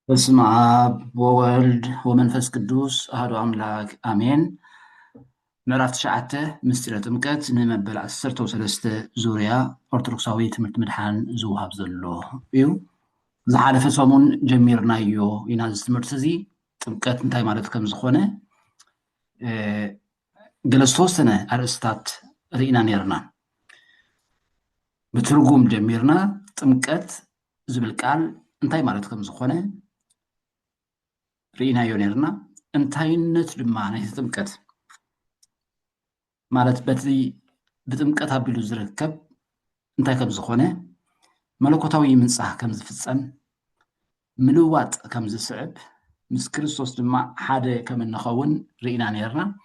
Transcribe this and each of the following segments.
በስመ አብ ወወልድ ወመንፈስ ቅዱስ አሐዱ አምላክ አሜን። ምዕራፍ 9 ምስጢረ ጥምቀት ንመበል 13 ዙርያ ኦርቶዶክሳዊ ትምህርቲ ምድሓን ዝውሃብ ዘሎ እዩ። ዝሓለፈ ሰሙን ጀሚርናዮ ኢና እዚ ትምህርቲ እዚ ጥምቀት እንታይ ማለት ከም ዝኾነ ገለ ዝተወሰነ ኣርእስታት ርኢና ነርና። ብትርጉም ጀሚርና ጥምቀት ዝብል ቃል እንታይ ማለት ከም ዝኾነ رينا يونيرنا انتاينت لما نايت تمكت مالت بتري بتمكت هابيلو زركب انتاي كم زخونه ملكوتاوي منصح كم زفصم ملوات كم زصعب مس كريستوس لما حاده كم نخون رينا نيرنا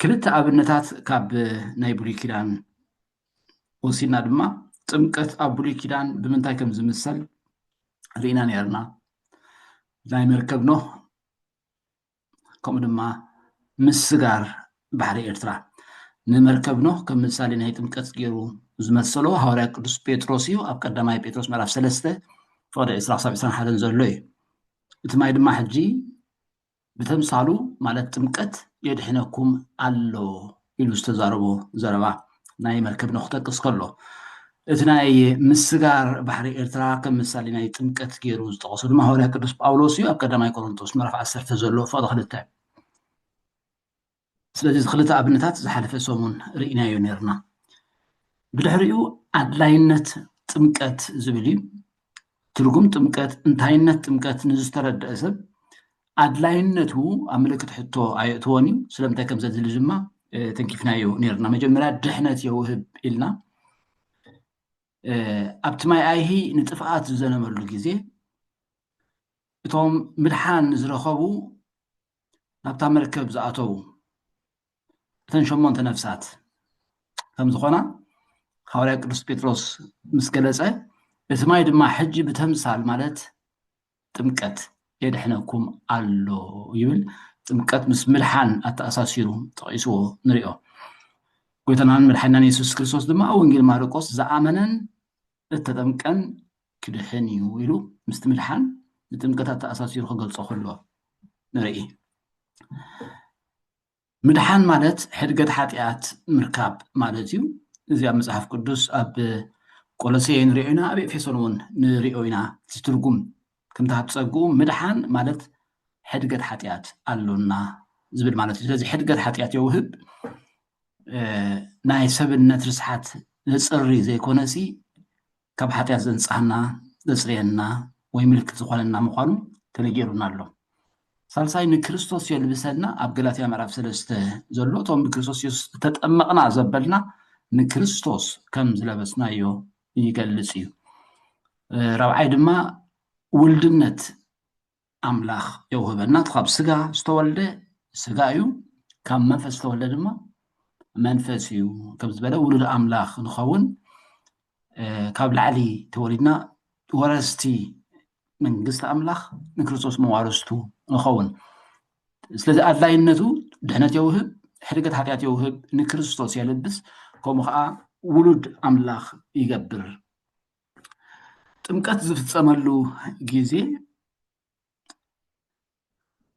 كلت ابنتات كاب نايبولي كيدان وسينا دما تمكت ابولي كيدان بمنتاي كم زمسل رينا نيرنا لا مركبنو كم دما مسغار بحر إرترا نمركبنو كم مثال نهاية تمكت جيرو زمسلو حوالي قدوس بيتروسيو أب قداماي بيتروس مراف سلسته فوق إسراء سابسان حالن زلوي بتماي دما حجي بتمثالو مالت تمكت يدحنكم ألو إلو استزاربو زربا ناي مركبنو اختك اسكالو اتناي مسغار بحر إرترا كم مثال نهاية تمكت جيرو زتغسل ما حوالي قدوس باولوسيو أب قداماي كورنثوس مراف 10 تزلو فوق خلتا ስለዚህ ዝኽልተ ኣብነታት ዝሓለፈ ሰሙን ርኢናዮ ነርና ብድሕሪኡ ኣድላይነት ጥምቀት ዝብል እዩ ትርጉም ጥምቀት እንታይነት ጥምቀት ንዝተረድአ ሰብ ኣድላይነቱ ኣብ ምልክት ሕቶ ኣየእትዎን እዩ ስለምንታይ ከም ዘድሊ ድማ ተንኪፍናዮ ነርና መጀመርያ ድሕነት የውህብ ኢልና ኣብቲ ማይ ኣይሂ ንጥፍኣት ዝዘነመሉ ግዜ እቶም ምድሓን ዝረኸቡ ናብታ መርከብ ዝኣተዉ تنشمون تنفسات كم زخنا حوالي قدوس بيتروس مسكلسه اسماي دما حج بتمثال مالت ጥምቀት የድሕነኩም ኣሎ ይብል ጥምቀት ምስ ምልሓን ኣተኣሳሲሩ ጠቂስዎ ንሪኦ ጎይታናን መድሓኒናን ኢየሱስ ክርስቶስ ድማ ወንጌል ማርቆስ ዝኣመነን እተጠምቀን ክድሕን እዩ ኢሉ ምስ ምልሓን ጥምቀት ኣተኣሳሲሩ ክገልጾ ከሎ ንርኢ مدحان مالت حدقت حاتيات مركب مالتيو زي مصحف قدوس اب قولسين رينا ابي فيسونون نريوينا تترجم كم تحصقو مدحان مالت حدقت حاتيات قالونا زبل مالتي لذي حدقت حاتيات يوهب ناي سبنت رسحات لصري زي كونسي كب حاتيات زنصحنا لصرينا وي ملكت زخالنا مخانو تنجيرونا له ሳልሳይ ንክርስቶስ የልብሰና ኣብ ገላትያ ምዕራፍ 3 ዘሎ ቶም ብክርስቶስ ኢየሱስ ተጠመቕና ዘበልና ንክርስቶስ ከም ዝለበስናዮ ይገልጽ እዩ ራብዓይ ድማ ውልድነት ኣምላኽ የውህበና ካብ ስጋ ዝተወልደ ስጋ እዩ ካብ መንፈስ ዝተወልደ ድማ መንፈስ እዩ ከም ዝበለ ውሉድ ኣምላኽ ንኸውን ካብ ላዕሊ ተወሊድና ወረስቲ መንግስት ኣምላኽ ንክርስቶስ መዋርስቱ نخون ስለዚህ ኣድላይነቱ ድሕነት የውህብ ሕድገት ሓጢኣት የውህብ ንክርስቶስ የልብስ ከምኡ ከዓ ውሉድ ኣምላኽ ይገብር ጥምቀት ዝፍጸመሉ ግዜ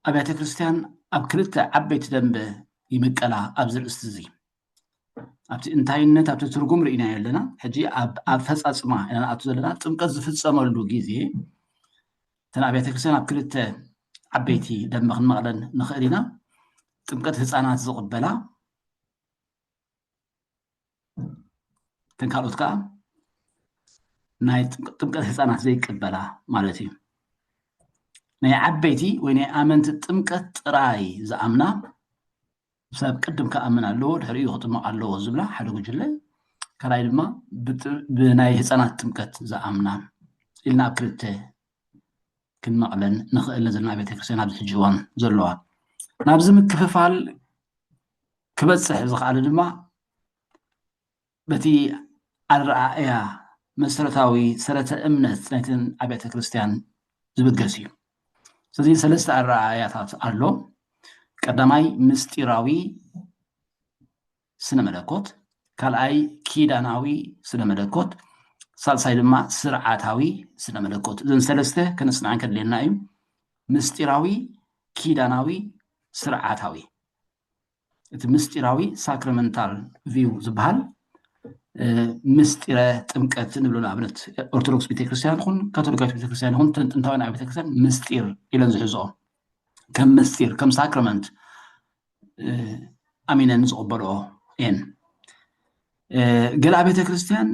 ኣብያተ ክርስቲያን ኣብ ክልተ ዓበይቲ ደንበ ይምቀላ ኣብ ዝርእስቲ እዚ ኣብቲ እንታይነት ኣብቲ ትርጉም ርኢና ኣለና ሕጂ ኣብ ኣፈጻጽማ ኢና ንኣቱ ዘለና ጥምቀት ዝፍጸመሉ ግዜ ተን ኣብያተ ክርስቲያን ኣብ ክልተ عبيتي دم مغلن نخيرنا تمكت هزانات زقبلا تنكالوت كا ناي تمكت هزانات زي قبلا مالتي ناي عبيتي ويني امنت تمكت راي زامنا بسبب قدم كامن الله دحريو خطم الله زبلا حدو جله كراي دما بناي هزانات تمكت زامنا إلنا أكلته كنا علن نخيل زلنا بيت كريستيان عبد الجوان زلوا نابز مكففال كبصح زخال دما بتي الرأيا مسرتاوي سرة امنت نيتن ابيت كريستيان زبدغسيو ስለዚህ ሰለስተ አራያታት አሉ ቀዳማይ ምስጢራዊ ስነ መለኮት ካልአይ ኪዳናዊ ስነ መለኮት ሳልሳይ ድማ ስርዓታዊ ስነ መለኮት እዘን ሰለስተ ከነስንዓን ከድልየና እዩ ምስጢራዊ ኪዳናዊ ስርዓታዊ እቲ ምስጢራዊ ሳክራመንታል ቪው ዝበሃል ምስጢረ ጥምቀት ንብሎ ንኣብነት ኦርቶዶክስ ቤተክርስትያን ይኹን ካቶሊካዊት ቤተክርስትያን ይኹን ጥንታውያን ኣብ ቤተክርስትያን ምስጢር ኢለን ዝሕዝኦ ከም ምስጢር ከም ሳክራመንት ኣሚነን ዝቕበልኦ እየን ገለ ኣብ ቤተክርስትያን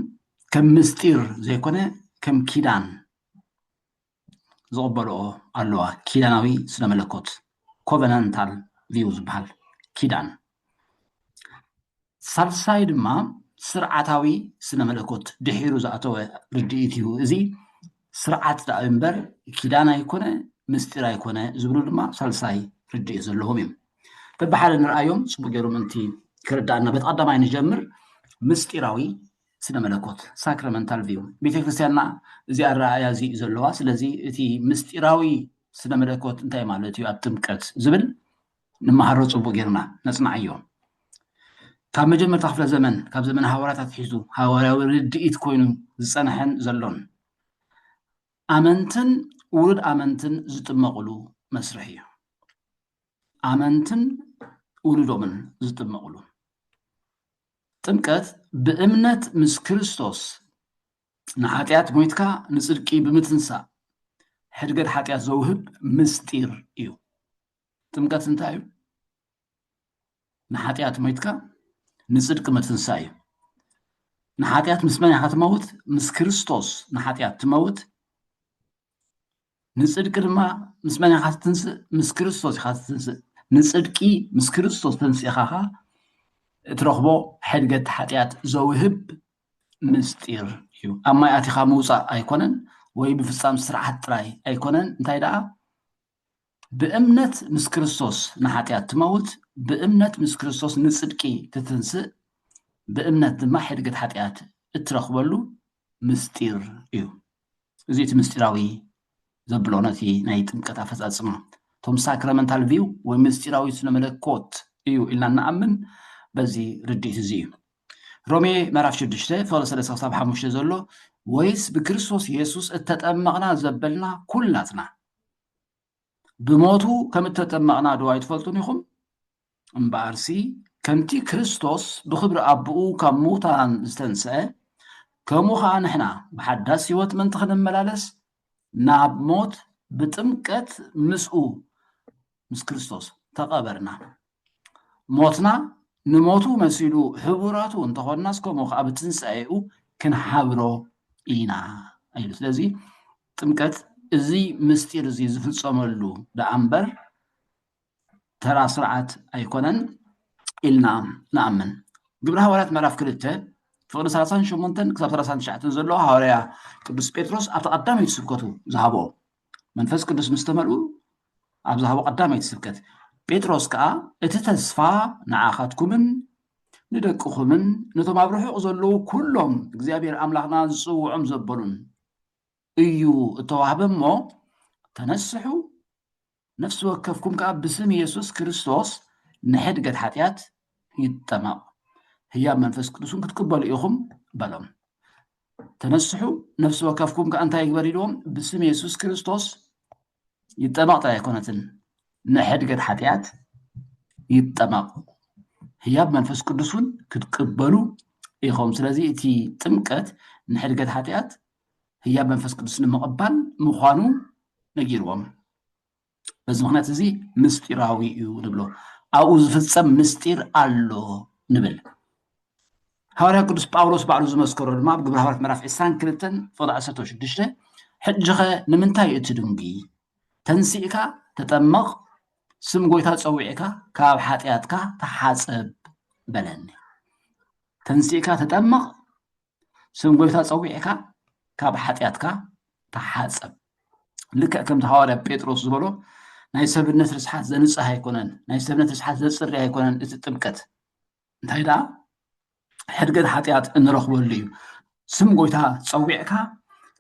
ከም ምስጢር ዘይኮነ ከም ኪዳን ዝቕበልኦ ኣለዋ ኪዳናዊ ስነ መለኮት ኮቨናንታል ቪው ዝበሃል ኪዳን ሳልሳይ ድማ ስርዓታዊ ስነ መለኮት ድሒሩ ዝኣተወ ርድኢት እዩ እዚ ስርዓት ዳ እምበር ኪዳን ኣይኮነ ምስጢር ኣይኮነ ዝብሉ ድማ ሳልሳይ ርድኢት ዘለዎም እዮም በብሓደ ንርኣዮም ፅቡቅ ገይሩ ምንቲ ክርዳእና በቲ ቀዳማይ ንጀምር ምስጢራዊ ስነ መለኮት ሳክራመንታል ቪው ቤተክርስትያንና እዚ ኣረኣያ እዚ ዘለዋ ስለዚ እቲ ምስጢራዊ ስነ መለኮት እንታይ ማለት እዩ ኣብ ጥምቀት ዝብል ንመሃሮ ፅቡቅ ጌርና ነፅናዕ እዮም ካብ መጀመርታ ክፍለ ዘመን ካብ ዘመን ሃዋርያታት ሒዙ ሃዋርያዊ ርድኢት ኮይኑ ዝፀንሐን ዘሎን ኣመንትን ውሉድ ኣመንትን ዝጥመቕሉ መስርሕ እዩ ኣመንትን ውሉዶምን ዝጥመቕሉ ጥምቀት ብእምነት ምስ ክርስቶስ ንሓጢኣት ሞይትካ ንፅድቂ ብምትንሳእ ሕድገት ሓጢኣት ዘውህብ ምስጢር እዩ ጥምቀት እንታይ እዩ ንሓጢኣት ሞይትካ ንፅድቂ ምትንሳእ እዩ ንሓጢኣት ምስ መን ኢኻ ትመውት ምስ ክርስቶስ ንሓጢኣት ትመውት ንፅድቂ ድማ ምስ መን ኢኻ ትትንስእ ምስ ክርስቶስ ኢኻ ትትንስእ ንፅድቂ ምስ ክርስቶስ ተንሲእኻ እትረኽቦ ሕድገት ሓጢኣት ዘውህብ ምስጢር እዩ ኣብ ማይ ኣቲኻ ምውፃእ ኣይኮነን ወይ ብፍፃም ስርዓት ጥራይ ኣይኮነን እንታይ ደኣ ብእምነት ምስ ክርስቶስ ንሓጢኣት ትመውት ብእምነት ምስ ክርስቶስ ንፅድቂ ትትንስእ ብእምነት ድማ ሕድገት ሓጢኣት እትረኽበሉ ምስጢር እዩ እዚ እቲ ምስጢራዊ ዘብሎ ነቲ ናይ ጥምቀት ኣፈፃፅማ እቶም ሳክራመንታል ቪው ወይ ምስጢራዊ ስነ መለኮት እዩ ኢልና ንኣምን በዚ ርድኢት እዚ እዩ ሮሜ ምዕራፍ 6 ፍቅዲ 3 ክሳብ 5 ዘሎ ወይስ ብክርስቶስ ኢየሱስ እተጠመቕና ዘበልና ኩላትና ብሞቱ ከም እተጠመቕና ዶ ኣይትፈልጡን ኢኹም እምበኣርሲ ከምቲ ክርስቶስ ብክብሪ ኣቦኡ ካብ ሙታን ዝተንስአ ከምኡ ከዓ ንሕና ብሓዳስ ሂወት ምንቲ ክንመላለስ ናብ ሞት ብጥምቀት ምስኡ ምስ ክርስቶስ ተቐበርና ሞትና ንሞቱ መሲሉ ሕቡራቱ እንተኾንናስ ከምኡ ከዓ ብትንሳኤኡ ክንሓብሮ ኢና ኢሉ ስለዚ ጥምቀት እዚ ምስጢር እዚ ዝፍፀመሉ ደኣ እምበር ተራ ስርዓት ኣይኮነን ኢልና ንኣምን ግብረ ሃዋርያት ምዕራፍ 2 ፍቅዲ 38 ክሳብ 39 ዘሎ ሃዋርያ ቅዱስ ጴጥሮስ ኣብ ተቐዳመይቲ ስብከቱ ዝሃቦ መንፈስ ቅዱስ ምስ ተመልኡ ኣብ ዝሃቦ ቀዳመይቲ ስብከት ጴጥሮስ ከዓ እቲ ተስፋ ንዓኻትኩምን ንደቅኹምን ነቶም ኣብ ርሑቕ ዘለዉ ኩሎም እግዚኣብሔር ኣምላኽና ዝፅውዖም ዘበሉን እዩ እተዋህበ እሞ ተነስሑ ነፍሲ ወከፍኩም ከዓ ብስም ኢየሱስ ክርስቶስ ንሕድገት ሓጢኣት ይጠመቕ ህያብ መንፈስ ቅዱስን ክትቅበሉ ኢኹም በሎም ተነስሑ ነፍሲ ወከፍኩም ከዓ እንታይ ይግበር ኢልዎም ብስም ኢየሱስ ክርስቶስ ይጠመቕ ጥራይ ኣይኮነትን ንሕድገት ሓጢኣት ይጠመቕ ህያብ መንፈስ ቅዱስን ክትቅበሉ ኢኹም ስለዚ እቲ ጥምቀት ንሕድገት ሓጢኣት ህያብ መንፈስ ቅዱስ ንምቕባል ምዃኑ ነጊርዎም በዚ ምክንያት እዚ ምስጢራዊ እዩ ንብሎ ኣብኡ ዝፍፀም ምስጢር ኣሎ ንብል ሃዋርያ ቅዱስ ጳውሎስ ባዕሉ ዝመስከሮ ድማ ኣብ ግብረ ሃዋርያት ምዕራፍ 22 ፍቅዲ 16 ሕጂኸ ንምንታይ እትድንጊ ተንሲእካ ተጠመቕ ስም ጎይታ ፀዊዕካ ካብ ሓጢኣትካ ተሓፀብ በለኒ ተንሲእካ ተጠመቕ ስም ጎይታ ፀዊዕካ ካብ ሓጢኣትካ ተሓፀብ ልክዕ ከምቲ ሃዋርያ ጴጥሮስ ዝበሎ ናይ ሰብነት ርስሓት ዘንፅህ ኣይኮነን ናይ ሰብነት ርስሓት ዘፅሪ ኣይኮነን እቲ ጥምቀት እንታይ ደኣ ሕድገት ሓጢኣት እንረኽበሉ እዩ ስም ጎይታ ፀዊዕካ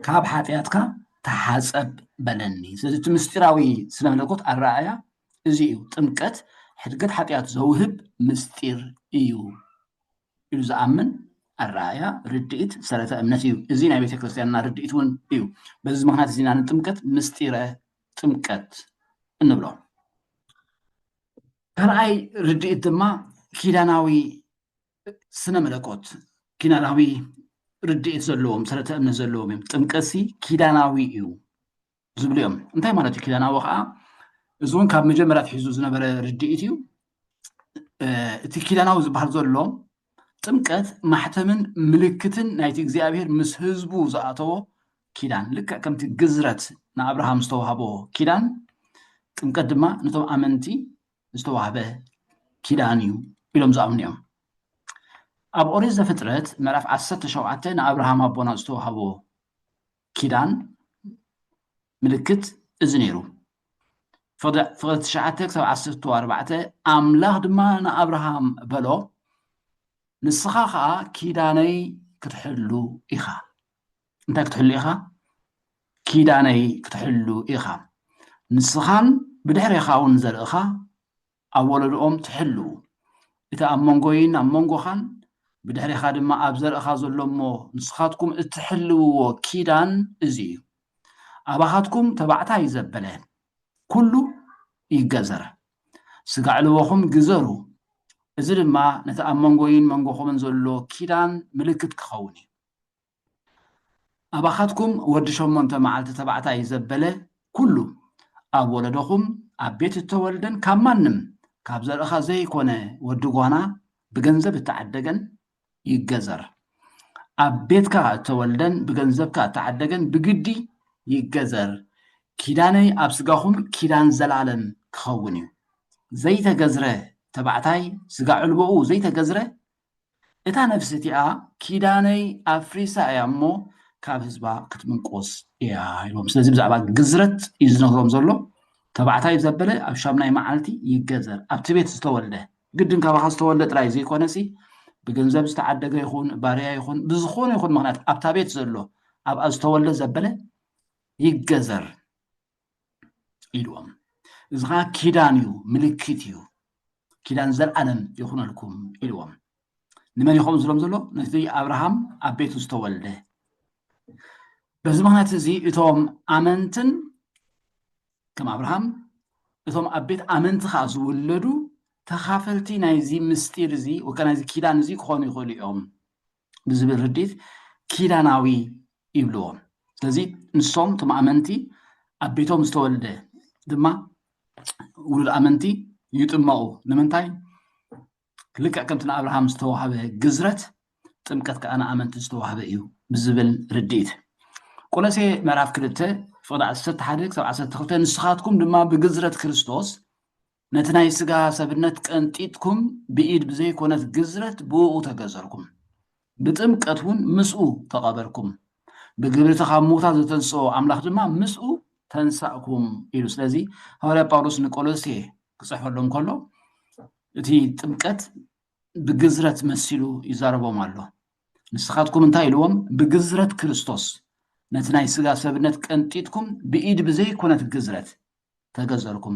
ካብ ሓጢኣትካ ተሓፀብ በለኒ ስለዚ እቲ ምስጢራዊ ስነ መለኮት ኣረኣያ እዚ እዩ ጥምቀት ሕድገት ሓጢኣት ዘውህብ ምስጢር እዩ ኢሉ ዝኣምን الرأي رديت سلة أمنتي زين أبي تكريستيان رديت ون إيو بس ما هاد زين عن تمكت مستيرة تمكت النبلة كرأي رديت ما كيلاناوي سنة ملكوت كيلاناوي رديت زلوم سلة أمن زلوم تمكسي كيلاناوي إيو زبليهم انتهي مالتي كيلاناوي خا زون كاب مجمرات حزو زنبرة رديت إيو تي كيلاناوي زبحر زلوم ጥምቀት ማሕተምን ምልክትን ናይቲ እግዚኣብሔር ምስ ህዝቡ ዝኣተዎ ኪዳን ልክዕ ከምቲ ግዝረት ንኣብርሃም ዝተዋህቦ ኪዳን ጥምቀት ድማ ነቶም ኣመንቲ ዝተዋህበ ኪዳን እዩ ኢሎም ዝኣምኑ እዮም ኣብ ኦሪት ዘፍጥረት ምዕራፍ 17 ንኣብርሃም ኣቦና ዝተዋህቦ ኪዳን ምልክት እዚ ነይሩ ፍቅዲ 9 ክሳብ 14 ኣምላኽ ድማ ንኣብርሃም በሎ ንስኻ ከዓ ኪዳነይ ክትሕሉ ኢኻ እንታይ ክትሕሉ ኢኻ ኪዳነይ ክትሕሉ ኢኻ ንስኻን ብድሕሪኻ እውን ዘርእኻ ኣብ ወለዶኦም ትሕሉ እቲ ኣብ መንጎይን ኣብ መንጎኻን ብድሕሪኻ ድማ ኣብ ዘርእኻ ዘሎ እሞ ንስኻትኩም እትሕልውዎ ኪዳን እዚ እዩ ኣባኻትኩም ተባዕታይ ዘበለ ኩሉ ይገዘር ስጋዕ ልቦኹም ግዘሩ እዚ ድማ ነቲ ኣብ መንጎይን መንጎኹምን ዘሎ ኪዳን ምልክት ክኸውን እዩ ኣባኻትኩም ወዲ 8 መዓልቲ ተባዕታይ ዘበለ ኩሉ ኣብ ወለዶኹም ኣብ ቤት እተወልደን ካብ ማንም ካብ ዘርእኻ ዘይኮነ ወዲ ጓና ብገንዘብ እተዓደገን ይገዘር ኣብ ቤትካ እተወልደን ብገንዘብካ እተዓደገን ብግዲ ይገዘር ኪዳነይ ኣብ ስጋኹም ኪዳን ዘላለም ክኸውን እዩ ዘይተገዝረ ተባዕታይ ስጋዕ ልቦኡ ዘይተገዝረ እታ ነፍሲ እቲኣ ኪዳነይ ኣፍሪሳ እያ እሞ ካብ ህዝባ ክትምንቆስ እያ ኢሎም ስለዚ ብዛዕባ ግዝረት እዩ ዝነግሮም ዘሎ ተባዕታይ ዘበለ ኣብ ሻምናይ መዓልቲ ይገዘር ኣብቲ ቤት ዝተወልደ ግድን ካብኻ ዝተወልደ ጥራይ ዘይኮነሲ ብገንዘብ ዝተዓደገ ይኹን ባርያ ይኹን ብዝኾነ ይኹን ምክንያት ኣብታ ቤት ዘሎ ኣብኣ ዝተወልደ ዘበለ ይገዘር ኢልዎም እዚ ከዓ ኪዳን እዩ ምልክት እዩ ኪዳን ዘለዓለም ይኹነልኩም ኢልዎም ንመን ይኸውን ዝሎም ዘሎ ነቲ ኣብርሃም ኣብ ቤቱ ዝተወልደ በዚ ምክንያት እዚ እቶም ኣመንትን ከም ኣብርሃም እቶም ኣብ ቤት ኣመንቲ ከዓ ዝውለዱ ተኻፈልቲ ናይዚ ምስጢር እዚ ወይ ናይዚ ኪዳን እዚ ክኾኑ ይኽእሉ እዮም ብዝብል ርዲት ኪዳናዊ ይብልዎም ስለዚ ንሶም እቶም ኣመንቲ ኣብ ቤቶም ዝተወልደ ድማ ውሉድ ኣመንቲ ይጥመቑ ንምንታይ ልክዕ ከምቲ ንኣብርሃም ዝተዋህበ ግዝረት ጥምቀት ከዓ ንኣመንቲ ዝተዋህበ እዩ ብዝብል ርዲት ቆሎሴ ምዕራፍ 2 ፍቅዲ 11 ክሳብ 12 ንስኻትኩም ድማ ብግዝረት ክርስቶስ ነቲ ናይ ስጋ ሰብነት ቀንጢጥኩም ብኢድ ብዘይኮነት ግዝረት ብኡኡ ተገዘርኩም ብጥምቀት እውን ምስኡ ተቐበርኩም ብግብርቲ ካብ ምውታት ዝተንስኦ ኣምላኽ ድማ ምስኡ ተንሳእኩም ኢሉ ስለዚ ሐዋርያ ጳውሎስ ንቆሎሴ ክፅሕፈሎም ከሎ እቲ ጥምቀት ብግዝረት መሲሉ ይዛረቦም ኣሎ ንስኻትኩም እንታይ ኢልዎም ብግዝረት ክርስቶስ ነቲ ናይ ስጋ ሰብነት ቀንጢጥኩም ብኢድ ብዘይኮነት ግዝረት ተገዘርኩም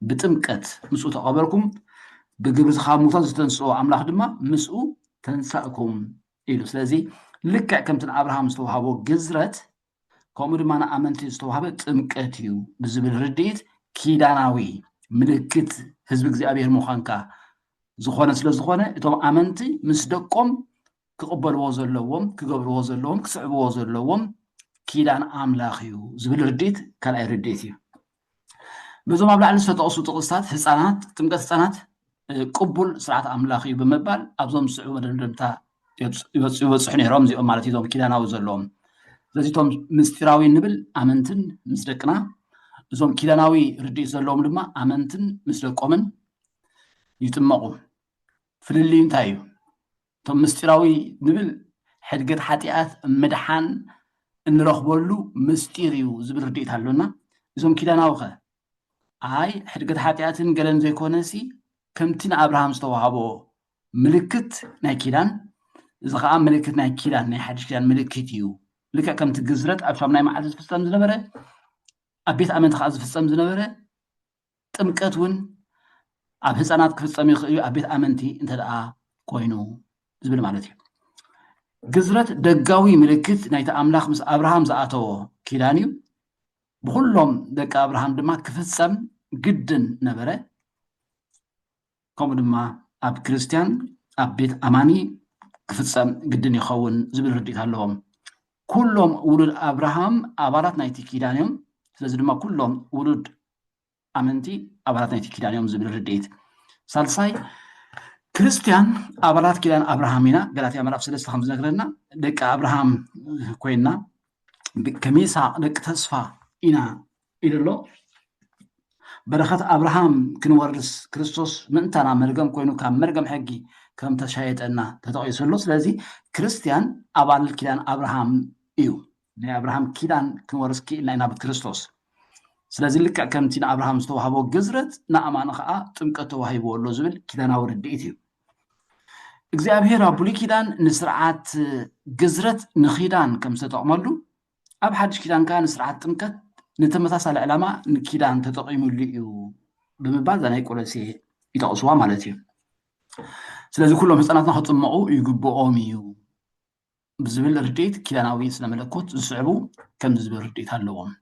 ብጥምቀት ምስኡ ተቐበርኩም ብግብርቲ ካብ ምውታት ዝተንስኦ ኣምላኽ ድማ ምስኡ ተንሳእኩም ኢሉ ስለዚ ልክዕ ከምቲ ንኣብርሃም ዝተዋህቦ ግዝረት ከምኡ ድማ ንኣመንቲ ዝተዋህበ ጥምቀት እዩ ብዝብል ርድኢት ኪዳናዊ ምልክት ህዝቢ እግዚኣብሔር ምዃንካ ዝኾነ ስለ ዝኾነ እቶም ኣመንቲ ምስ ደቆም ክቕበልዎ ዘለዎም ክገብርዎ ዘለዎም ክስዕብዎ ዘለዎም ኪዳን ኣምላኽ እዩ ዝብል ርድኢት ካልኣይ ርድኢት እዩ በዞም ኣብ ላዕሊ ዝተጠቕሱ ጥቕስታት ህፃናት ጥምቀት ህፃናት ቅቡል ስርዓት ኣምላኽ እዩ ብምባል ኣብዞም ስዑ መደምደምታ ይበፅሑ ነይሮም እዚኦም ማለት እዞም ኪዳናዊ ዘለዎም ስለዚ እቶም ምስጢራዊ ንብል ኣመንትን ምስ ደቅና እዞም ኪዳናዊ ርድኢት ዘለዎም ድማ ኣመንትን ምስ ደቆምን ይጥመቑ ፍልልዩ እንታይ እዩ እቶም ምስጢራዊ ንብል ሕድገት ሓጢኣት ምድሓን እንረኽበሉ ምስጢር እዩ ዝብል ርድኢት ኣሎና እዞም ኪዳናዊ ኸ ኣይ ሕድገት ሓጢኣትን ገለን ዘይኮነሲ ከምቲ ንኣብርሃም ዝተዋህቦ ምልክት ናይ ኪዳን እዚ ከዓ ምልክት ናይ ኪዳን ናይ ሓድሽ ኪዳን ምልክት እዩ ልክዕ ከምቲ ግዝረት ኣብ ሻምናይ መዓልቲ ዝፍፀም ዝነበረ ኣብ ቤት ኣመንቲ ከዓ ዝፍፀም ዝነበረ ጥምቀት እውን ኣብ ህፃናት ክፍፀም ይኽእል እዩ ኣብ ቤት ኣመንቲ እንተደኣ ኮይኑ ዝብል ማለት እዩ ግዝረት ደጋዊ ምልክት ናይቲ ኣምላኽ ምስ ኣብርሃም ዝኣተዎ ኪዳን እዩ ብኩሎም ደቂ ኣብርሃም ድማ ክፍፀም ግድን ነበረ ከምኡ ድማ ኣብ ክርስቲያን ኣብ ቤት ኣማኒ ክፍፀም ግድን ይኸውን ዝብል ርድኢት ኣለዎም ኩሎም ውሉድ ኣብርሃም ኣባላት ናይቲ ኪዳን እዮም ስለዚ ድማ ኩሎም ውሉድ ኣመንቲ ኣባላት ናይቲ ኪዳን እዮም ዝብል ርድኢት ሳልሳይ ክርስቲያን ኣባላት ኪዳን ኣብርሃም ኢና ገላትያ ምዕራፍ 3 ከም ዝነግረና ደቂ ኣብርሃም ኮይና ከሚሳቅ ደቂ ተስፋ ኢና ኢሉ ኣሎ በረኸት ኣብርሃም ክንወርስ ክርስቶስ ምእንታና መርገም ኮይኑ ካብ መርገም ሕጊ ከም ተሻየጠና ተጠቂሱ ኣሎ ስለዚ ክርስቲያን ኣባል ኪዳን ኣብርሃም እዩ ናይ ኣብርሃም ኪዳን ክንወርስ ክኢልና ኢና ብክርስቶስ ስለዚ ልክዕ ከምቲ ንኣብርሃም ዝተዋህቦ ግዝረት ንኣማኒ ከዓ ጥምቀት ተዋሂብዎ ኣሎ ዝብል ኪዳናዊ ርድኢት እዩ እግዚኣብሔር ኣብ ብሉይ ኪዳን ንስርዓት ግዝረት ንኪዳን ከም ዝተጠቕመሉ ኣብ ሓድሽ ኪዳን ከዓ ንስርዓት ጥምቀት ንተመሳሳሊ ዕላማ ንኪዳን ተጠቂሙሉ እዩ ብምባል እዛ ናይ ቆሎሴ ይጠቕስዋ ማለት እዩ ስለዚ ኩሎም ህፃናትና ክጥመቑ ይግብኦም እዩ ብዝብል ርድኢት ኪዳናዊ ስነ መለኮት ዝስዕቡ ከምዚ ዝብል ርድኢት ኣለዎም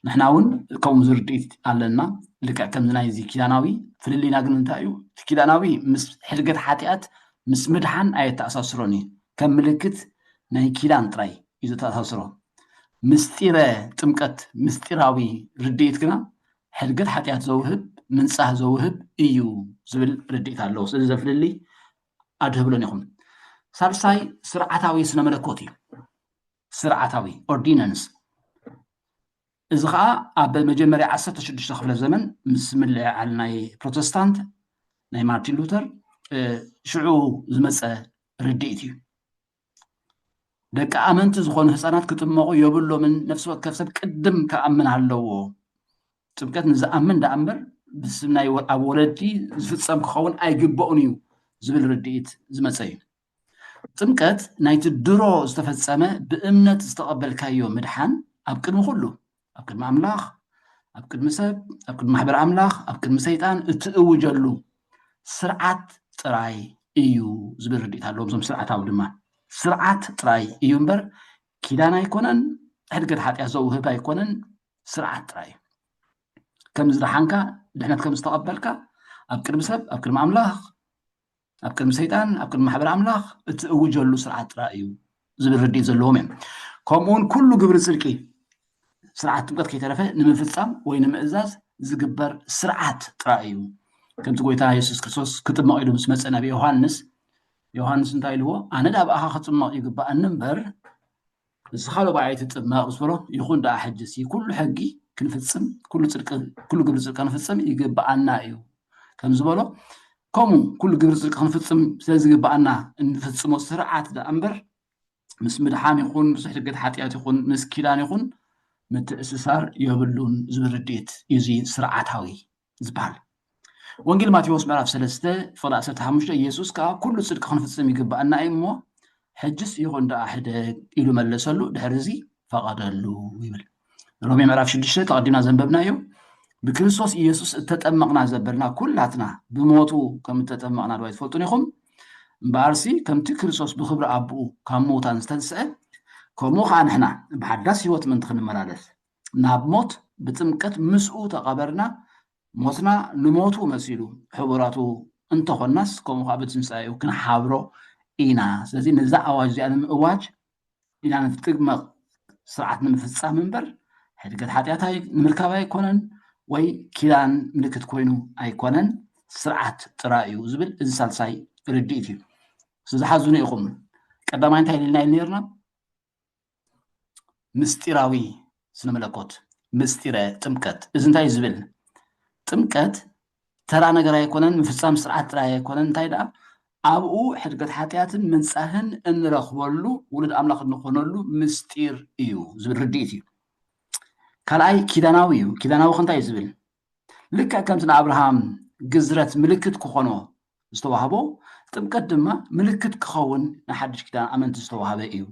ንሕና እውን ከምኡ ዝርድኢት ኣለና ልክዕ ከምዚ ናይዚ ኪዳናዊ ፍልሊና ግን እንታይ እዩ እቲ ኪዳናዊ ምስ ሕድገት ሓጢኣት ምስ ምድሓን ኣየተኣሳስሮን እዩ ከም ምልክት ናይ ኪዳን ጥራይ እዩ ዝተኣሳስሮ ምስጢረ ጥምቀት ምስጢራዊ ርድኢት ግና ሕድገት ሓጢኣት ዘውህብ ምንፃህ ዘውህብ እዩ ዝብል ርድኢት ኣለዎ ስለዚ ዘፍልሊ ኣድህብሎን ኢኹም ሳልሳይ ስርዓታዊ ስነ መለኮት እዩ ስርዓታዊ ኦርዲናንስ እዚ ከዓ ኣብ መጀመርያ 16 ክፍለ ዘመን ምስ ምልዕዓል ናይ ፕሮቴስታንት ናይ ማርቲን ሉተር ሽዑ ዝመፀ ርድኢት እዩ ደቂ ኣመንቲ ዝኾኑ ህፃናት ክጥመቑ የብሎምን ነፍሲ ወከፍ ሰብ ቅድም ክኣምን ኣለዎ ጥምቀት ንዝኣምን ዳ እምበር ብስም ናይ ኣብ ወለዲ ዝፍፀም ክኸውን ኣይግበኡን እዩ ዝብል ርድኢት ዝመፀ እዩ ጥምቀት ናይቲ ድሮ ዝተፈፀመ ብእምነት ዝተቐበልካዮ ምድሓን ኣብ ቅድሚ ኩሉ ኣብ ቅድሚ ኣምላኽ ኣብ ቅድሚ ሰብ ኣብ ቅድሚ ማሕበር ኣምላኽ ኣብ ቅድሚ ሰይጣን እትእውጀሉ ስርዓት ጥራይ እዩ ዝብል ርድኢት ኣለዎም እዞም ስርዓታዊ ድማ ስርዓት ጥራይ እዩ እምበር ኪዳን ኣይኮነን ሕድገት ሓጢኣት ዘውህብ ኣይኮነን ስርዓት ጥራይ ከም ዝደሓንካ ድሕነት ከም ዝተቐበልካ ኣብ ቅድሚ ሰብ ኣብ ቅድሚ ኣምላኽ ኣብ ቅድሚ ሰይጣን ኣብ ቅድሚ ማሕበር ኣምላኽ እትእውጀሉ ስርዓት ጥራይ እዩ ዝብል ርድኢት ዘለዎም እዮም ከምኡውን ኩሉ ግብሪ ፅድቂ ስርዓት ጥምቀት ከይተረፈ ንምፍፃም ወይ ንምእዛዝ ዝግበር ስርዓት ጥራይ እዩ ከምቲ ጎይታ የሱስ ክርስቶስ ክጥመቕ ኢሉ ምስ መፀ ነቢ ዮሃንስ እንታይ ኢልዎ ኣነ ዳብኣኻ ክጥመቕ ይግባኣኒ እምበር ንስኻ ለባዓይ ትጥመቕ ምስ በሎ ይኹን ዳኣ ሕጅሲ ኩሉ ሕጊ ክንፍፅም ኩሉ ግብሪ ፅድቂ ክንፍፅም ይግባኣና እዩ ከም ዝበሎ ከምኡ ኩሉ ግብሪ ፅድቂ ክንፍፅም ስለዝግባኣና እንፍፅሞ ስርዓት ዳ እምበር ምስ ምድሓን ይኹን ምስ ሕድገት ሓጢኣት ይኹን ምስ ኪዳን ይኹን ምትእስሳር የብሉን ዝብል ርድኢት እዩ እዚ ስርዓታዊ ዝበሃል ወንጌል ማቴዎስ ምዕራፍ 3 ፍቅዲ 15 ኢየሱስ ከዓ ኩሉ ፅድቂ ክንፍፅም ይግባኣና እዩ እሞ ሕጅስ ይኹን ዳኣ ሕደግ ኢሉ መለሰሉ ድሕሪ እዚ ፈቐደሉ ይብል ሮሜ ምዕራፍ 6 ተቐዲምና ዘንበብናዮ ብክርስቶስ ኢየሱስ እተጠመቕና ዘበልና ኩላትና ብሞቱ ከም እተጠመቕና ድዋ ትፈልጡን ኢኹም እምበኣርሲ ከምቲ ክርስቶስ ብክብሪ ኣቦኡ ካብ ምውታን ዝተንስአ ከምኡ ከዓ ንሕና ብሓዳስ ሂወት ምንቲ ክንመላለስ ናብ ሞት ብጥምቀት ምስኡ ተቐበርና ሞትና ንሞቱ መሲሉ ሕቡራቱ እንተኾናስ ከምኡ ከዓ ብትንሳኤኡ ክንሓብሮ ኢና ስለዚ ነዛ ኣዋጅ እዚኣ ንምእዋጅ ኢና ንጥግመቕ ስርዓት ንምፍፃም እምበር ሕድገት ሓጢኣት ንምርካብ ኣይኮነን ወይ ኪዳን ምልክት ኮይኑ ኣይኮነን ስርዓት ጥራይ እዩ ዝብል እዚ ሳልሳይ ርድኢት እዩ ዝሓዝኑ ኢኹም ቀዳማይ እንታይ ኢልና ነርና ምስጢራዊ ስነ መለኮት ምስጢረ ጥምቀት እዚ እንታይ ዝብል ጥምቀት ተራ ነገር ኣይኮነን ምፍፃም ስርዓት ጥራይ ኣይኮነን እንታይ ደኣ ኣብኡ ሕድገት ሓጢኣትን ምንፃህን እንረኽበሉ ውሉድ ኣምላኽ እንኾነሉ ምስጢር እዩ ዝብል ርድኢት እዩ ካልኣይ ኪዳናዊ እዩ ኪዳናዊ እንታይ ዝብል ልክዕ ከምቲ ንኣብርሃም ግዝረት ምልክት ክኾኖ ዝተዋህቦ ጥምቀት ድማ ምልክት ክኸውን ንሓድሽ ኪዳን ኣመንቲ ዝተዋህበ እዩ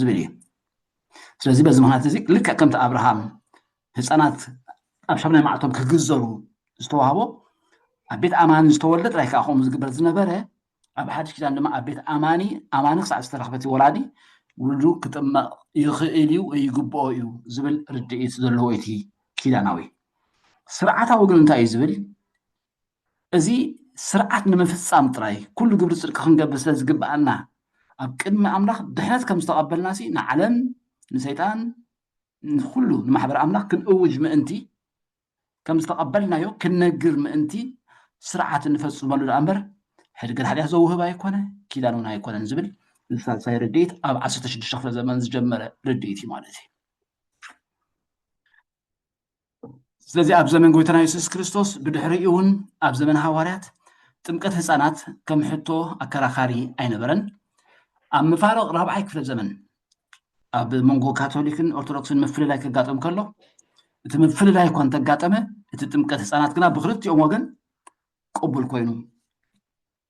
ዝብል እዩ ስለዚ በዚ ምክንያት እዚ ልክዕ ከምቲ ኣብርሃም ህፃናት ኣብ ሻምናይ መዓልቶም ክግዘሩ ዝተዋህቦ ኣብ ቤት ኣማን ዝተወልደ ጥራይ ከዓ ከምኡ ዝግበር ዝነበረ ኣብ ሓድሽ ኪዳን ድማ ኣብ ቤት ኣማኒ ክሳብ ዝተረኽበት ወላዲ ውልዱ ክጥመቕ ይኽእል እዩ ይግብኦ እዩ ዝብል ርድኢት ዘለዎ እቲ ኪዳናዊ ስርዓታዊ ግን እንታይ እዩ ዝብል እዚ ስርዓት ንምፍፃም ጥራይ ኩሉ ግብሪ ፅድቂ ክንገብር ስለ ዝግብኣና ኣብ ቅድሚ ኣምላኽ ድሕነት ከም ዝተቐበልና ንዓለም ንሰይጣን ንኩሉ ንማሕበር ኣምላኽ ክንእውጅ ምእንቲ ከም ዝተቐበልናዮ ክነግር ምእንቲ ስርዓት እንፈፅመሉ ዳ እምበር ሕድገት ሓጢኣት ዘውህብ ኣይኮነ ኪዳን እውን ኣይኮነን ዝብል ሳልሳይ ርድኢት ኣብ 16 ክፍለ ዘመን ዝጀመረ ርድኢት እዩ ማለት እዩ ስለዚ ኣብ ዘመን ጎይታና ኢየሱስ ክርስቶስ ብድሕሪኡ እውን ኣብ ዘመን ሃዋርያት ጥምቀት ህፃናት ከም ሕቶ ኣከራኻሪ ኣይነበረን ኣብ ምፋለቕ 4ይ ክፍለ ዘመን ኣብ መንጎ ካቶሊክን ኦርቶዶክስን ምፍልላይ ከጋጠም ከሎ እቲ ምፍልላይ እኳ እንተጋጠመ እቲ ጥምቀት ህፃናት ግና ብክልቲኦም ወገን ቅቡል ኮይኑ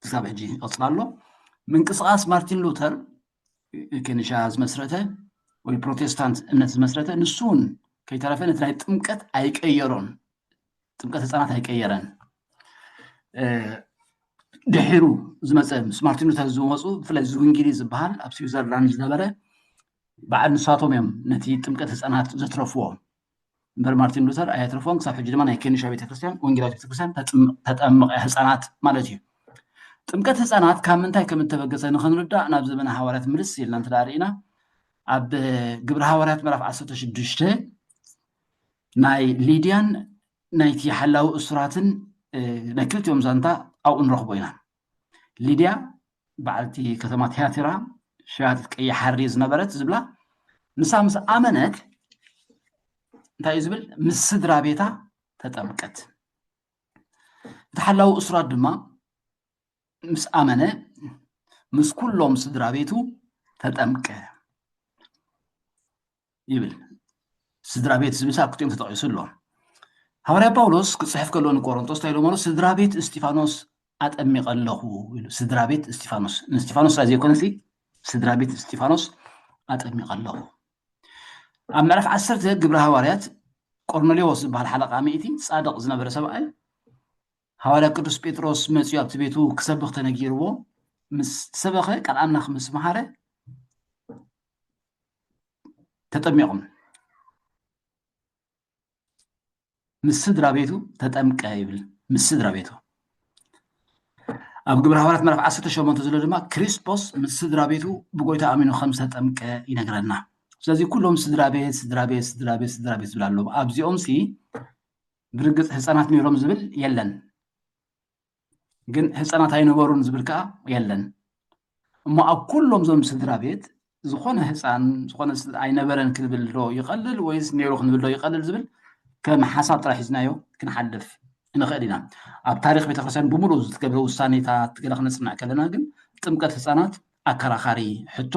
ክሳብ ሕጂ ይቐፅል ኣሎ ምንቅስቓስ ማርቲን ሉተር ኬንሻ ዝመስረተ ወይ ፕሮቴስታንት እምነት ዝመስረተ ንሱ እውን ከይተረፈ ነቲ ናይ ጥምቀት ኣይቀየሮን ጥምቀት ህፃናት ኣይቀየረን ድሒሩ ዝመፀ ምስ ማርቲን ሉተር ዝመፁ ብፍላይ ዝውንጊሊ ዝበሃል ኣብ ስዊዘርላንድ ዝነበረ በዓል ንሳቶም እዮም ነቲ ጥምቀት ህፃናት ዘትረፍዎ እምበር ማርቲን ሉተር ኣየትረፍዎን ክሳብ ሕጂ ድማ ናይ ኬንሻ ቤተክርስትያን ወንጌላዊት ቤተክርስትያን ተጠመቐ ህፃናት ማለት እዩ ጥምቀት ህፃናት ካብ ምንታይ ከም እተበገሰ ንኽንርዳእ ናብ ዘመነ ሃዋርያት ምልስ ኢልና እንተዳሪእና ኣብ ግብሪ ሃዋርያት ምዕራፍ 16 ናይ ሊድያን ናይቲ ሓላዊ እሱራትን ናይ ክልቲኦም ዛንታ ኣብኡ ንረኽቦ ኢና ሊድያ በዓልቲ ከተማ ቲያትራ ሸያጢት ቀይሕ ሓሪ ዝነበረት ዝብላ ንሳ ምስ ኣመነት እንታይ እዩ ዝብል ምስ ስድራ ቤታ ተጠምቀት እቲ ሓላዊ እሱራት ድማ ምስ ኣመነ ምስ ኩሎም ስድራ ቤቱ ተጠምቀ ይብል ስድራ ቤት ዝብል ኣብ ክልቲኦም ተጠቂሱ ኣሎ ሃዋርያ ጳውሎስ ክፅሕፍ ከሎ ንቆሮንቶስ እንታይ ኢሎም ኣሎ ስድራ ቤት እስጢፋኖስ ኣጠሚቐ ኣለኹ ኢሉ ስድራ ቤት እስጢፋኖስ ንእስጢፋኖስ ራይ ዘይኮነሲ ስድራ ቤት እስጢፋኖስ ኣጠሚቐ ኣለኹ ኣብ ምዕራፍ 10 ግብሪ ሃዋርያት ቆርኔሌዎስ ዝበሃል ሓለቓ ሚእቲ ፃድቕ ዝነበረ ሰብኣይ ሃዋርያ ቅዱስ ጴጥሮስ መፅኡ ኣብቲ ቤቱ ክሰብኽ ተነጊርዎ ምስ ሰበኸ ቃል ኣምላኽ ምስ መሃረ ተጠሚቖም ምስ ስድራ ቤቱ ተጠምቀ ይብል ምስ ስድራ ቤቱ ኣብ ግብሪ ሃዋርያት ምዕራፍ 18 ዘሎ ድማ ክሪስጶስ ምስ ስድራ ቤቱ ብጎይታ ኣሚኑ ከም ዝተጠምቀ ይነግረና ስለዚ ኩሎም ስድራ ቤት ዝብል ኣለዎ ኣብዚኦም ሲ ብርግፅ ህፃናት ነይሮም ዝብል የለን ግን ህፃናት ኣይነበሩን ዝብል ከዓ የለን እሞ ኣብ ኩሎም ዞም ስድራ ቤት ዝኾነ ህፃን ዝኾነ ኣይነበረን ክንብል ዶ ይቐልል ወይስ ነይሩ ክንብል ዶ ይቐልል ዝብል ከም ሓሳብ ጥራሕ ሒዝናዮ ክንሓልፍ ንኽእል ኢና ኣብ ታሪክ ቤተክርስትያን ብምሉእ ዝትገብረ ውሳኔታት ገለ ክነፅናዕ ከለና ግን ጥምቀት ህፃናት ኣከራኻሪ ሕቶ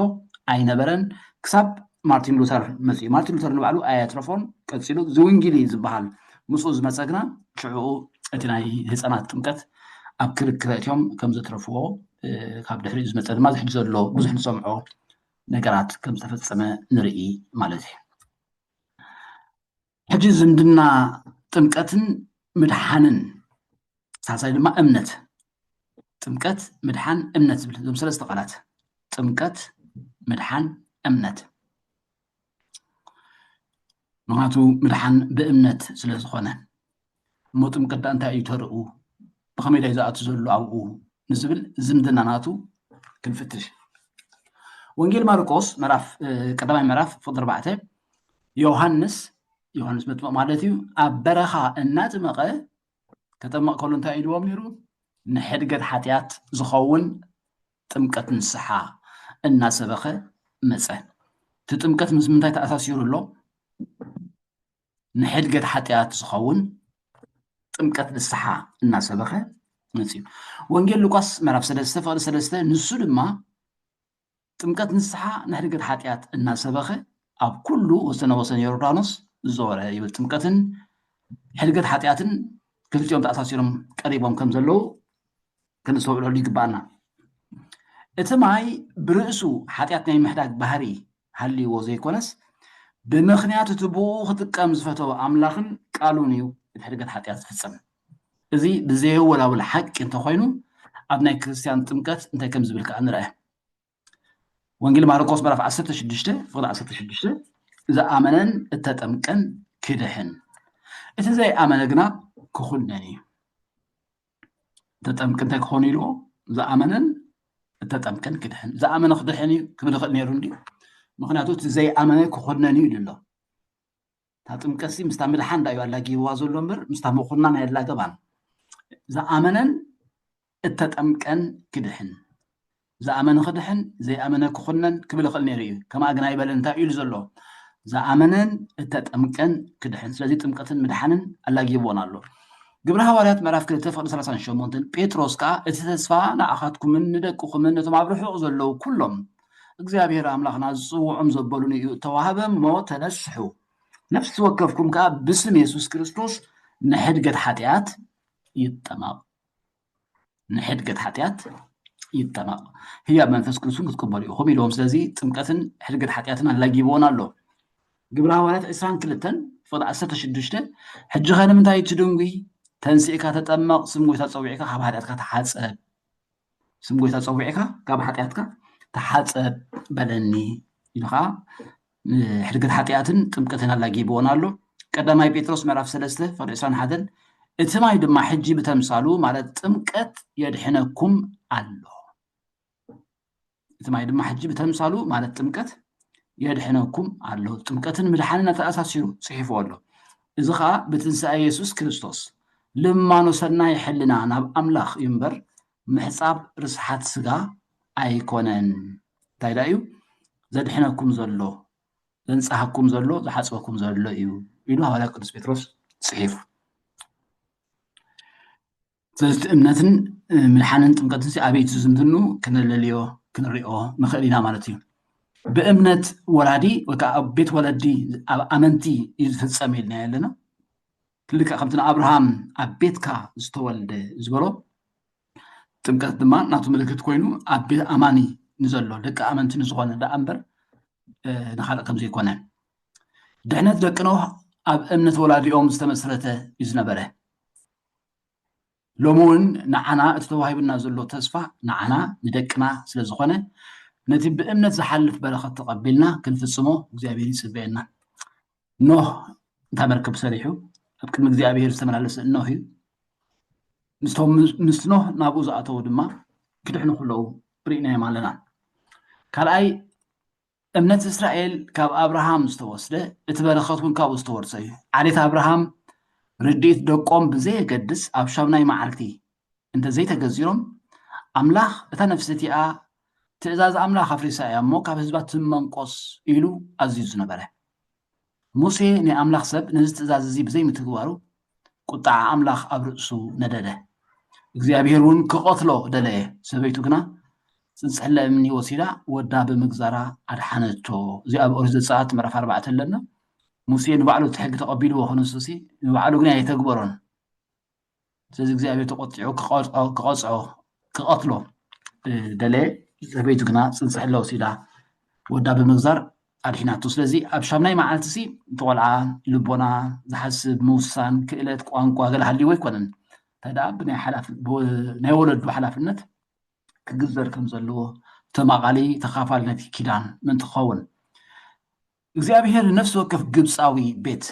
ኣይነበረን ክሳብ ማርቲን ሉተር መፅኡ ማርቲን ሉተር ንባዕሉ ኣየትረፎን ቀፂሉ ዝውንጊሊ ዝበሃል ምስኡ ዝመፀ ግና ሽዑኡ እቲ ናይ ህፃናት ጥምቀት ኣብ ክርክር እትዮም ከም ዘትረፍዎ ካብ ድሕሪኡ ዝመፀ ድማ ዝሕጂ ዘሎ ብዙሕ ንሰምዖ ነገራት ከም ዝተፈፀመ ንርኢ ማለት እዩ ሕጂ ዝምድና ጥምቀትን ምድሓንን ሳልሳይ ድማ እምነት ጥምቀት ምድሓን እምነት ዝብል እዞም ሰለስተ ቃላት ጥምቀት ምድሓን እምነት ምክንያቱ ምድሓን ብእምነት ስለ ዝኾነ እሞ ጥምቀት እንታይ እዩ ተርእኡ ብኸመይ ዳይ ዝኣቱ ዘሎ ኣብኡ ንዝብል ዝምድና ናቱ ክንፍትሽ ወንጌል ማርቆስ ቀዳማይ ምዕራፍ ፍቅዲ 4 ዮሃንስ መጥምቕ ማለት እዩ ኣብ በረኻ እናጥመቐ ከጠመቕ ከሎ እንታይ ኢልዎም ነይሩ ንሕድገት ሓጢኣት ዝኸውን ጥምቀት ንስሓ እናሰበኸ መፀ እቲ ጥምቀት ምስ ምንታይ ተኣሳሲሩ ኣሎ ንሕድገት ሓጢኣት ዝኸውን ጥምቀት ንስሓ እናሰበኸ መፅኡ ወንጌል ሉቃስ ምዕራፍ 3 ፍቅዲ 3 ንሱ ድማ ጥምቀት ንስሓ ንሕድገት ሓጢኣት እናሰበኸ ኣብ ኩሉ ወሰነ ወሰን ዮርዳኖስ ዝዞረ ይብል ጥምቀትን ሕድገት ሓጢኣትን ክልቲኦም ተኣሳሲሮም ቀሪቦም ከም ዘለዉ ክንስተውዕለሉ ይግባአና እቲ ማይ ብርእሱ ሓጢኣት ናይ ምሕዳግ ባህሪ ሃልይዎ ዘይኮነስ ብምኽንያት እቲ ብኡ ክጥቀም ዝፈተወ ኣምላኽን ቃሉን እዩ እቲ ሕድገት ሓጢኣት ዝፍፀም እዚ ብዘየወላውል ሓቂ እንተኮይኑ أبناء كريستيان تمكت أنت كم زبلك أنا رأيه وانجيل ماركوس مرف 16 فقد 16 إذا آمنن التتمكن كدحن إذا زي آمننا كخلنني تتمكن تكوني له إذا آمنن التتمكن كدحن إذا آمن خدحني كبر خدني روندي مخناتو زي آمن كخلنني لله تتمكسي مستعمل حند أيوة لاجي وازول لمبر مستعمل خلنا نهلا طبعا إذا آمنن التتمكن كدحن زأمن خدحن زي أمن كخنن كبل خلني ريو كما أجنا يبل أنت يلزلو زأمنن التتمكن كدحن سلازي تمكتن مدحنن الله يجيبون الله قبلها وريات مراف كده تفقد 30 شمونتن بيتروس كا اتتسفا نأخذكم من ندقكم من تمابرحوا زلو كلهم እግዚአብሔር አምላኽና ዝጽውዑም ዘበሉን እዩ ተዋህበም ሞ ተነስሑ ነፍሲ ወከፍኩም ከ ብስም ኢየሱስ ክርስቶስ ንሕድገት ኃጢአት ይጠማቕ ንሕድገት ኃጢአት ይጠማቕ هي መንፈስ ቅዱስን ክትቀበሉ ኢኹም ኢሎም ስለዚ ጥምቀትን ሕድገት ኃጢአትን አላጊቦን ኣሎ ግብረ ሐዋርያት 22 ፍቅዲ 16 ሕጂ ኸ ንምንታይ ትድንጉ ተንሲእካ ተጠመቕ ስም ጎይታ ፀዊዕካ ካብ ኃጢአትካ ተሓፀብ ስም ጎይታ ፀዊዕካ ካብ ኃጢአትካ ተሓፀብ በለኒ ኢልኻ ሕድገት ኃጢአትን ጥምቀትን አላጊቦን ኣሎ ቀዳማይ ጴጥሮስ ምዕራፍ 3 ፍቅዲ 21 እቲ ማይ ድማ ሕጂ ብተምሳሉ ማለት ጥምቀት የድሕነኩም ኣሎ እቲ ማይ ድማ ሕጂ ብተምሳሉ ማለት ጥምቀት የድሕነኩም ኣሎ ጥምቀትን ምድሓንን ተኣሳሲሩ ጽሒፉ ኣሎ እዚ ኸ ብትንሳኤ ኢየሱስ ክርስቶስ ልማኖ ሰናይ ሕልና ናብ ኣምላኽ ይንበር ምሕፃብ ርስሓት ስጋ ኣይኮነን እንታይ ዳ እዩ ዘድሕነኩም ዘሎ ዘንጻሐኩም ዘሎ ዝሓፅበኩም ዘሎ እዩ ኢሉ ሐዋርያ ቅዱስ ጴጥሮስ ጽሒፉ ስለዚ እምነትን ምድሓንን ጥምቀትን ኣበይ ዝምትኑ ክነለልዮ ክንሪኦ ንኽእል ኢና ማለት እዩ ብእምነት ወላዲ ወይ ከዓ ኣብ ቤት ወለዲ ኣብ ኣመንቲ እዩ ዝፍፀም ኢልና ኣለና ልክዕ ከምቲ ንኣብርሃም ኣብ ቤትካ ዝተወልደ ዝበሎ ጥምቀት ድማ ናቱ ምልክት ኮይኑ ኣብ ቤት ኣማኒ ንዘሎ ደቂ ኣመንቲ ንዝኾነ ዳ እምበር ንኻልእ ከም ዘይኮነ ድሕነት ደቂ ኖህ ኣብ እምነት ወላዲኦም ዝተመስረተ እዩ ዝነበረ ሎሚ እውን ንዓና እቲ ተዋሂብና ዘሎ ተስፋ ንዓና ንደቅና ስለ ዝኾነ ነቲ ብእምነት ዝሓልፍ በረኸት ተቐቢልና ክንፍፅሞ እግዚኣብሔር ይፅበየና ኖህ እንታይ መርከብ ሰሪሑ ኣብ ቅድሚ እግዚኣብሔር ዝተመላለሰ ኖህ እዩ ምስ ኖህ ናብኡ ዝኣተዉ ድማ ክድሕኑ ከለዉ ርኢናዮም ኣለና ካልኣይ እምነት እስራኤል ካብ ኣብርሃም ዝተወስደ እቲ በረኸት እውን ካብኡ ዝተወርሰ እዩ ዓሌት ኣብርሃም ርድኢት ደቆም ብዘየገድስ ኣብ ሻብናይ መዓልቲ እንተዘይተገዚሮም ኣምላኽ እታ ነፍሲ እቲኣ ትእዛዝ ኣምላኽ ኣፍሪሳ እያ እሞ ካብ ህዝባት ትመንቆስ ኢሉ ኣዝዩ ዝነበረ ሙሴ ናይ ኣምላኽ ሰብ ነዚ ትእዛዝ እዚ ብዘይምትግባሩ ቁጣዕ ኣምላኽ ኣብ ርእሱ ነደደ እግዚኣብሔር እውን ክቐትሎ ደለየ ሰበይቱ ግና ፅንፅሕለ እምኒ ወሲዳ ወዳ ብምግዛራ ኣድሓነቶ እዚ ኣብ ኦሪት ዘፀአት ምዕራፍ 4 ኣለና ሙሴ ንባዕሉ እቲ ሕጊ ተቐቢልዎ ኾነሱሲ ንባዕሉ ግን ኣይተግበሮን ስለዚ እግዚኣብሔር ተቆጢዑ ክቐትሎ ደለየ ሰበይቱ ግና ፅንፅሕለ ወሲዳ ወዳ ብምግዛር ኣድሒናቶ ስለዚ ኣብ ሻምናይ መዓልቲ ሲ እቲ ቆልዓ ልቦና ዝሓስብ ምውሳን ክእለት ቋንቋ ገለ ሃልይዎ ኣይኮነን እንታይ ደኣ ናይ ወለዱ ሓላፍነት ክግዘር ከም ዘለዎ ተማቓሊ ተኻፋሊ ነቲ ኪዳን ምን ትኸውን እግዚኣብሔር ነፍሲ ወከፍ ግብፃዊ ቤት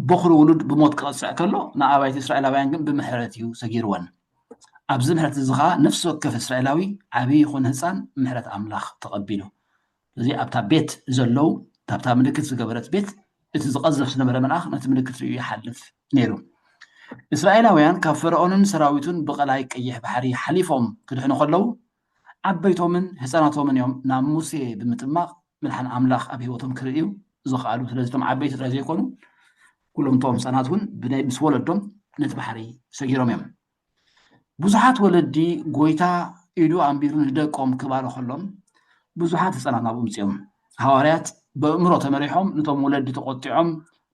በኹሪ ውሉድ ብሞት ክቐፅዕ ከሎ ንኣባይቲ እስራኤላውያን ግን ብምሕረት እዩ ሰጊርወን ኣብዚ ምሕረት እዚ ኸዓ ነፍሲ ወከፍ እስራኤላዊ ዓብዪ ይኹን ህፃን ምሕረት ኣምላኽ ተቐቢሉ እዚ ኣብታ ቤት ዘለው ኣብታ ምልክት ዝገበረት ቤት እቲ ዝቐዘፍ ዝነበረ መልኣኽ ነቲ ምልክት ርኡ ይሓልፍ ነይሩ እስራኤላውያን ካብ ፈርዖንን ሰራዊቱን ብቐላይ ቀይሕ ባሕሪ ሓሊፎም ክድሕኑ ከለዉ ዓበይቶምን ህፃናቶምን እዮም ናብ ሙሴ ብምጥማቕ ምድሓን ኣምላኽ ኣብ ሂወቶም ክርእዩ ዝኽኣሉ ስለዚ እቶም ዓበይቲ ጥራይ ዘይኮኑ ኩሎም እቶም ህፃናት እውን ምስ ወለዶም ነቲ ባሕሪ ሰጊሮም እዮም ብዙሓት ወለዲ ጎይታ ኢዱ ኣንቢሩ ንደቆም ክባሉ ከሎም ብዙሓት ህፃናት ናብኡ ምፅኦም ሃዋርያት በእምሮ ተመሪሖም ነቶም ወለዲ ተቆጢዖም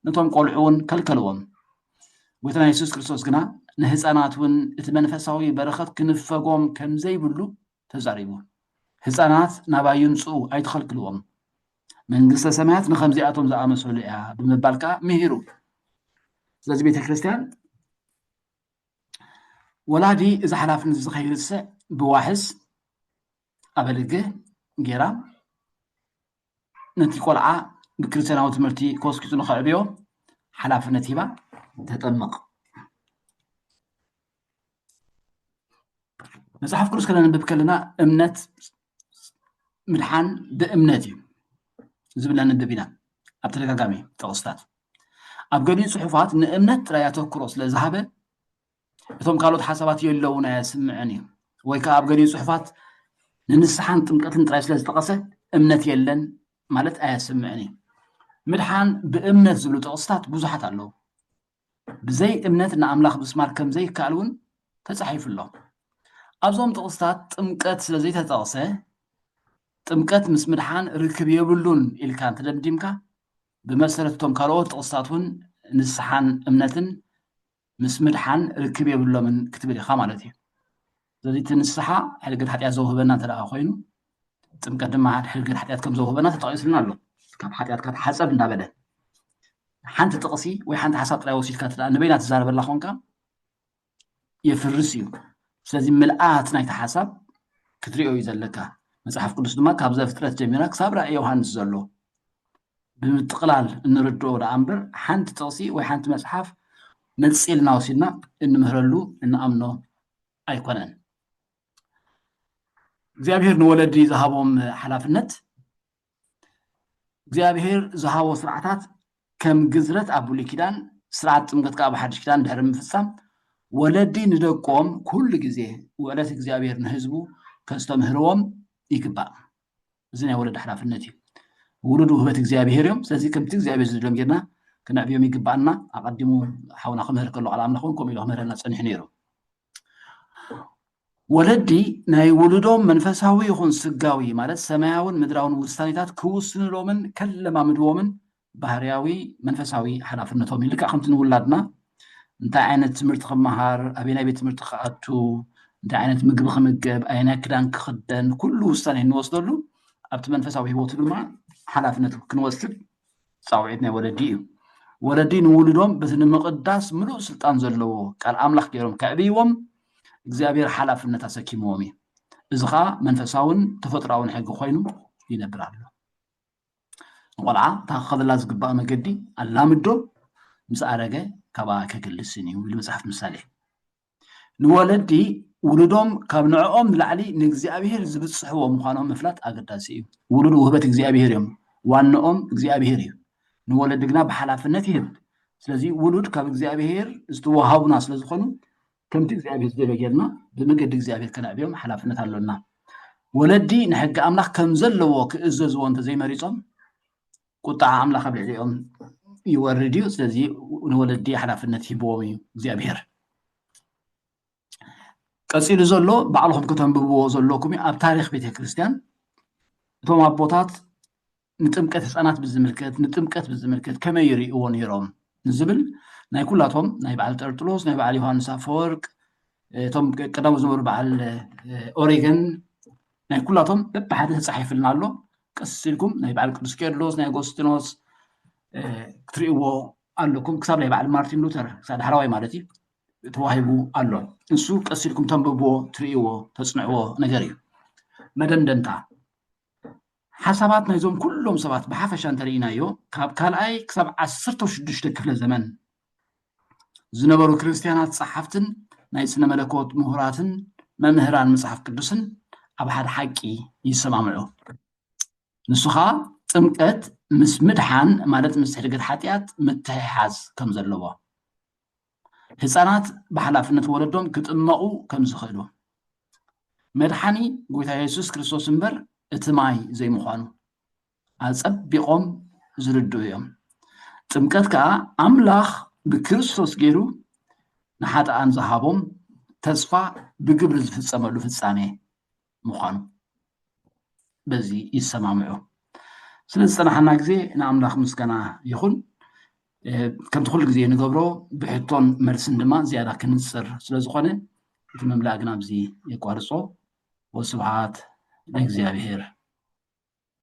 ነቶም ቆልዑ እውን ከልከልዎም ጎይታና ኢየሱስ ክርስቶስ ግና ንህፃናት እውን እቲ መንፈሳዊ በረኸት ክንፈጎም ከም ዘይብሉ ተዛሪቡ ህፃናት ናባይ ይምፅኡ ኣይትኸልክልዎም መንግስተ ሰማያት ንከምዚኣቶም ዝኣመሰሉ እያ ብምባል ከዓ ምሂሩ ስለዚ ቤተ ክርስቲያን ولادي إذا حلافن الزخير السع بواحس أبلغ جيرا نتي قلعة بكريستيان أو تمرتي كوسكيتو نخعبيو حلافن نتيبا تطمق مصحف كروس كلنا نبكلنا أمنت مدحان بأمنتي زبلنا نببينا أبتلقى قامي تغسطات أبقى صحفات إن أمنت رأياته كروس لذهبه እቶም ካልኦት ሓሳባት የለውና ያስምዕኒ ወይ ከዓ ኣብ ገሊኡ ፅሑፋት ንንስሓን ጥምቀትን ጥራይ ስለ ዝጠቐሰ እምነት የለን ማለት ኣያስምዕኒ ምድሓን ብእምነት ዝብሉ ጥቕስታት ብዙሓት ኣለዉ ብዘይ እምነት ንኣምላኽ ምስማር ከም ዘይከኣል እውን ተፃሒፉ ኣሎ ኣብዞም ጥቕስታት ጥምቀት ስለ ዘይተጠቕሰ ጥምቀት ምስ ምድሓን ርክብ የብሉን ኢልካ እንተደምዲምካ ብመሰረት እቶም ካልኦት ጥቕስታት እውን ንስሓን እምነትን ምስ ምድሓን ርክብ የብሎምን ክትብል ኢኻ ማለት እዩ ስለዚ እቲ ንስሓ ሕልገት ሓጢኣት ዘውህበና እንተደኣ ኮይኑ ጥምቀት ድማ ሕልገት ሓጢኣት ከም ዘውህበና ተጠቒሱልና ኣሎ ካብ ሓጢኣትካ ተሓፀብ እንዳበለ ሓንቲ ጥቕሲ ወይ ሓንቲ ሓሳብ ጥራይ ወሲድካ ተደኣ ንበይና ትዛረበላ ኮንካ የፍርስ እዩ ስለዚ ምልኣት ናይቲ ሓሳብ ክትሪኦ እዩ ዘለካ መፅሓፍ ቅዱስ ድማ ካብ ዘፍጥረት ጀሚራ ክሳብ ራእየ ዮሃንስ ዘሎ ብምጥቕላል እንርድኦ ደኣ እምበር ሓንቲ ጥቕሲ ወይ ሓንቲ መፅሓፍ نتسئلنا وسيدنا إن مهرلو إن أمنو أيقونن እግዚአብሔር ንወለዲ ዝሃቦም ሓላፍነት እግዚአብሔር ዝሃቦ ስርዓታት ከም ግዝረት ኣብ ብሉይ ኪዳን ስርዓት ጥምቀት ካብ ሓድሽ ኪዳን ድሕሪ ምፍፃም ወለዲ ንደቆም ኩሉ ግዜ ወለት እግዚአብሔር ንህዝቡ ከስተምህርዎም ይግባእ እዚ ናይ ወለዲ ሓላፍነት እዩ ውሉድ ውህበት እግዚአብሔር እዮም ስለዚ ከምቲ እግዚአብሔር ዝደሎም ጌርና كنعبيهم يقبعنا أقدموا حاولنا خمهر كله على أملاكهم كم إلى خمهر الناس نحنيرو ولدي ناي ولدهم منفساوي يخون سقاوي مالت سماون مدراون وستانيتات كوسن رومن كلما مدومن بحرياوي منفساوي حلافنتهم اللي كأخمتن ولادنا انت عينت مرت خمهار أبينا بيت مرت خاتو انت عينت مقب خمقب أينا كدان كخدن كله وستاني نوصلوا أبت منفساوي هو تلوما حلافنتهم كنوصل صاوعتنا ولديهم ولدين ولدهم بس المقدس ملو سلطان زلو قال أملاك جيرهم كعبيهم እግዚአብሔር ሓላፍነት አሰኪሞም እዝኻ መንፈሳውን ተፈጥራውን ሕጊ ኮይኑ ይነብራሉ ቆልዓ ታኸዘላ ዝግባእ መገዲ ኣላምዶ ምስ ኣረገ ካባ ከግልስን እዩ ኢሉ መጽሓፍ ምሳሌ ንወለዲ ውሉዶም ካብ ንዕኦም ንላዕሊ ንእግዚአብሔር ዝብፅሕዎ ምዃኖም ምፍላጥ ኣገዳሲ እዩ ውሉድ ውህበት እግዚአብሔር እዮም ዋንኦም እግዚአብሔር እዩ ንወለዲ ግና ብሓላፍነት ይህብ ስለዚ ውሉድ ካብ እግዚአብሔር ዝተዋሃቡና ስለዝኾኑ ከምቲ እግዚአብሔር ዝደለየልና ብመገዲ እግዚአብሔር ከናዕብዮም ሓላፍነት ኣለና ወለዲ ንሕጊ ኣምላኽ ከም ዘለዎ ክእዘዝዎ እንተዘይመሪፆም ቁጣዕ ኣምላኽ ኣብ ልዕሊኦም ይወርድ እዩ ስለዚ ንወለዲ ሓላፍነት ሂብዎም እዩ እግዚአብሔር ቀፂሉ ዘሎ ባዕልኹም ከተንብብዎ ዘለኩም ኣብ ታሪክ ቤተ ክርስቲያን እቶም ኣቦታት ንጥምቀት ህፃናት ብዝምልከት ንጥምቀት ብዝምልከት ከመይ ይሪእዎ ነይሮም ንዝብል ናይ ኩላቶም ናይ በዓል ጠርጥሎስ ናይ በዓል ዮሃንስ አፈወርቅ እቶም ቀዳሙ ዝነበሩ በዓል ኦሬገን ናይ ኩላቶም በብሓደ ተፃሒፍልና ኣሎ ቀስ ኢልኩም ናይ በዓል ቅዱስ ቄርሎስ ናይ አጎስጢኖስ ክትሪእዎ ኣለኩም ክሳብ ናይ በዓል ማርቲን ሉተር ክሳብ ዳሕራዋይ ማለት እዩ ተዋሂቡ ኣሎ ንሱ ቀስ ኢልኩም ተንብብዎ ትሪእዎ ተፅንዕዎ ነገር እዩ መደምደምታ ሓሳባት ናይዞም ኩሎም ሰባት ብሓፈሻ እንተሪእናዮ ካብ ካልኣይ ክሳብ 16 ክፍለ ዘመን ዝነበሩ ክርስቲያናት ጸሓፍትን ናይ ስነ መለኮት ምሁራትን መምህራን መጽሓፍ ቅዱስን ኣብ ሓደ ሓቂ ይሰማምዑ ንሱኻ ጥምቀት ምስ ምድሓን ማለት ምስ ሕድገት ሓጢኣት ምትሕሓዝ ከም ዘለዎ ህፃናት ብሓላፍነት ወለዶም ክጥመቑ ከም ዝኽእሉ መድሓኒ ጎይታ ኢየሱስ ክርስቶስ እምበር እቲ ማይ ዘይምዃኑ ኣፀቢቖም ዝርድኡ እዮም ጥምቀት ከዓ ኣምላኽ ብክርስቶስ ገይሩ ንሓጥኣን ዝሃቦም ተስፋ ብግብሪ ዝፍፀመሉ ፍጻሜ ምዃኑ በዚ ይሰማምዑ ስለዚ ዝፀናሓና ግዜ ንኣምላኽ ምስጋና ይኹን ከምቲ ኩሉ ግዜ ንገብሮ ብሕቶን መልስን ድማ ዝያዳ ክንፅር ስለዝኾነ እቲ መምላእ ግን ኣብዚ የቋርፆ ወስብሓት ለእግዚአብሔር